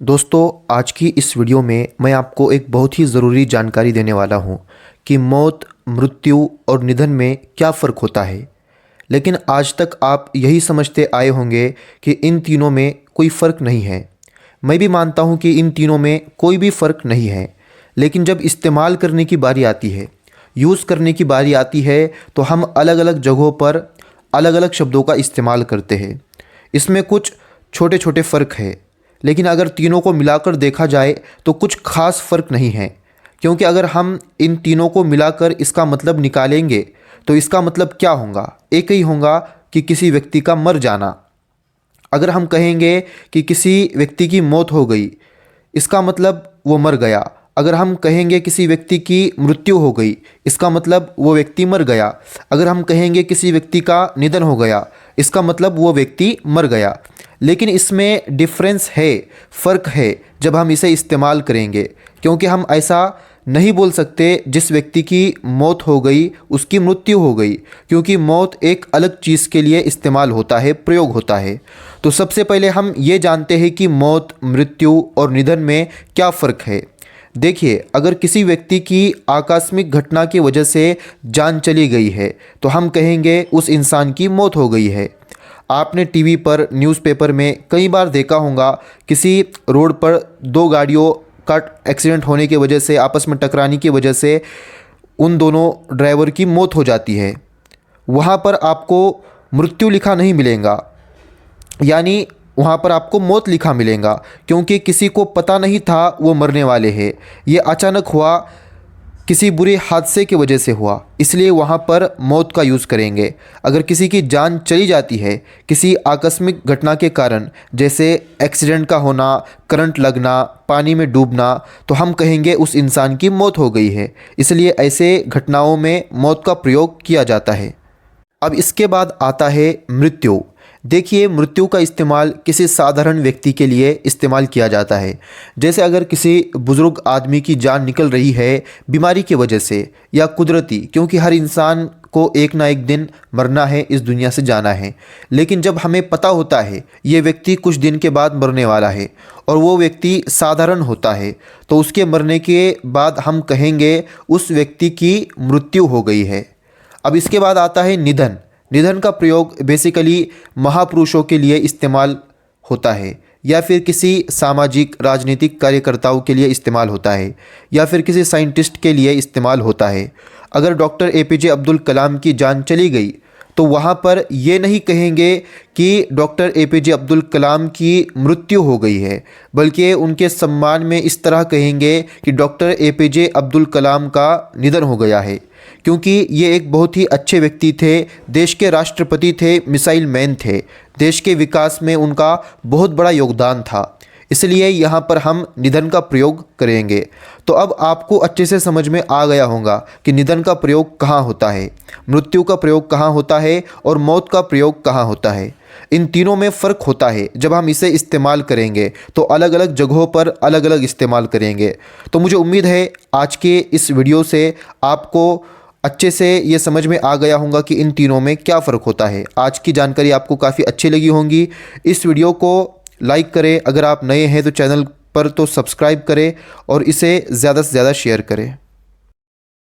दोस्तों, आज की इस वीडियो में मैं आपको एक बहुत ही ज़रूरी जानकारी देने वाला हूं कि मौत, मृत्यु और निधन में क्या फ़र्क होता है। लेकिन आज तक आप यही समझते आए होंगे कि इन तीनों में कोई फ़र्क नहीं है। मैं भी मानता हूं कि इन तीनों में कोई भी फ़र्क नहीं है, लेकिन जब इस्तेमाल करने की बारी आती है, यूज़ करने की बारी आती है, तो हम अलग अलग जगहों पर अलग अलग शब्दों का इस्तेमाल करते हैं। इसमें कुछ छोटे छोटे फ़र्क है, लेकिन अगर तीनों को मिलाकर देखा जाए तो कुछ खास फ़र्क नहीं है। क्योंकि अगर हम इन तीनों को मिलाकर इसका मतलब निकालेंगे तो इसका मतलब क्या होगा? एक ही होगा कि किसी व्यक्ति का मर जाना। अगर हम कहेंगे कि किसी व्यक्ति की मौत हो गई, इसका मतलब वो मर गया। अगर हम कहेंगे किसी व्यक्ति की मृत्यु हो गई, इसका मतलब वो व्यक्ति मर गया। अगर हम कहेंगे किसी व्यक्ति का निधन हो गया, इसका मतलब वो व्यक्ति मर गया। लेकिन इसमें डिफरेंस है, फ़र्क है जब हम इसे इस्तेमाल करेंगे। क्योंकि हम ऐसा नहीं बोल सकते जिस व्यक्ति की मौत हो गई उसकी मृत्यु हो गई, क्योंकि मौत एक अलग चीज़ के लिए इस्तेमाल होता है, प्रयोग होता है। तो सबसे पहले हम ये जानते हैं कि मौत, मृत्यु और निधन में क्या फ़र्क है। देखिए, अगर किसी व्यक्ति की आकस्मिक घटना की वजह से जान चली गई है तो हम कहेंगे उस इंसान की मौत हो गई है। आपने टीवी पर, न्यूज़पेपर में कई बार देखा होगा, किसी रोड पर दो गाड़ियों का एक्सीडेंट होने की वजह से, आपस में टकराने की वजह से उन दोनों ड्राइवर की मौत हो जाती है। वहाँ पर आपको मृत्यु लिखा नहीं मिलेगा, यानी वहाँ पर आपको मौत लिखा मिलेगा, क्योंकि किसी को पता नहीं था वो मरने वाले हैं। ये अचानक हुआ, किसी बुरे हादसे की वजह से हुआ, इसलिए वहाँ पर मौत का यूज़ करेंगे। अगर किसी की जान चली जाती है किसी आकस्मिक घटना के कारण, जैसे एक्सीडेंट का होना, करंट लगना, पानी में डूबना, तो हम कहेंगे उस इंसान की मौत हो गई है। इसलिए ऐसे घटनाओं में मौत का प्रयोग किया जाता है। अब इसके बाद आता है मृत्यु। देखिए, मृत्यु का इस्तेमाल किसी साधारण व्यक्ति के लिए इस्तेमाल किया जाता है। जैसे अगर किसी बुज़ुर्ग आदमी की जान निकल रही है बीमारी की वजह से या कुदरती, क्योंकि हर इंसान को एक ना एक दिन मरना है, इस दुनिया से जाना है। लेकिन जब हमें पता होता है ये व्यक्ति कुछ दिन के बाद मरने वाला है और वो व्यक्ति साधारण होता है, तो उसके मरने के बाद हम कहेंगे उस व्यक्ति की मृत्यु हो गई है। अब इसके बाद आता है निधन। निधन का प्रयोग बेसिकली महापुरुषों के लिए इस्तेमाल होता है, या फिर किसी सामाजिक राजनीतिक कार्यकर्ताओं के लिए इस्तेमाल होता है, या फिर किसी साइंटिस्ट के लिए इस्तेमाल होता है। अगर डॉक्टर APJ अब्दुल कलाम की जान चली गई तो वहाँ पर ये नहीं कहेंगे कि डॉक्टर APJ अब्दुल कलाम की मृत्यु हो गई है, बल्कि उनके सम्मान में इस तरह कहेंगे कि डॉक्टर APJ अब्दुल कलाम का निधन हो गया है। क्योंकि ये एक बहुत ही अच्छे व्यक्ति थे, देश के राष्ट्रपति थे, मिसाइल मैन थे, देश के विकास में उनका बहुत बड़ा योगदान था। इसलिए यहाँ पर हम निधन का प्रयोग करेंगे। तो अब आपको अच्छे से समझ में आ गया होगा कि निधन का प्रयोग कहाँ होता है, मृत्यु का प्रयोग कहाँ होता है और मौत का प्रयोग कहाँ होता है। इन तीनों में फ़र्क होता है। जब हम इसे इस्तेमाल करेंगे तो अलग अलग जगहों पर अलग अलग इस्तेमाल करेंगे। तो मुझे उम्मीद है आज के इस वीडियो से आपको अच्छे से ये समझ में आ गया होगा कि इन तीनों में क्या फ़र्क होता है। आज की जानकारी आपको काफ़ी अच्छी लगी होंगी। इस वीडियो को लाइक करें, अगर आप नए हैं तो चैनल पर तो सब्सक्राइब करें और इसे ज़्यादा से ज़्यादा शेयर करें।